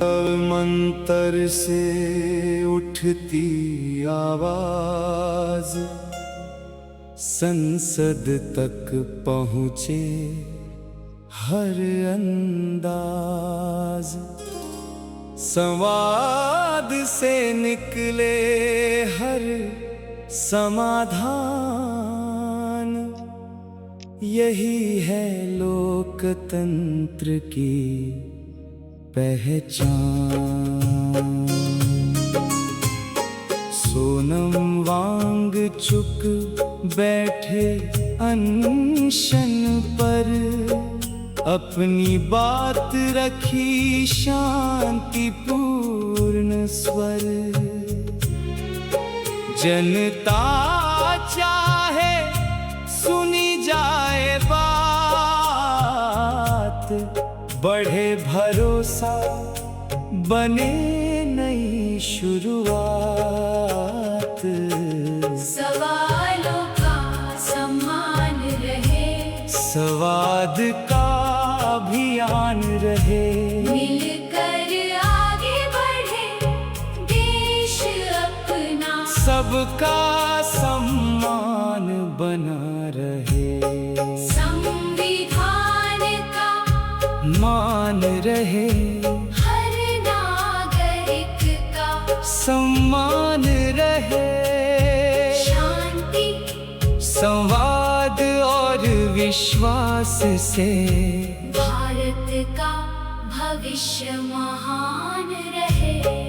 मंतर से उठती आवाज संसद तक पहुँचे हर अंदाज। संवाद से निकले हर समाधान, यही है लोकतंत्र की पहचान। सोनम वांगचुक बैठे अनशन पर, अपनी बात रखी शांतिपूर्ण स्वर। जनता चाहे सुनी जाए बात, बढ़े भरोसा बने नई शुरुआत। सवालों का सम्मान रहे, संवाद का अभियान रहे, मिलकर आगे बढ़े देश अपना, सबका सम्मान बना रहे। संविधान का मान रहे, हर नागरिक का सम्मान रहे। शांति, संवाद और विश्वास से भारत का भविष्य महान रहे।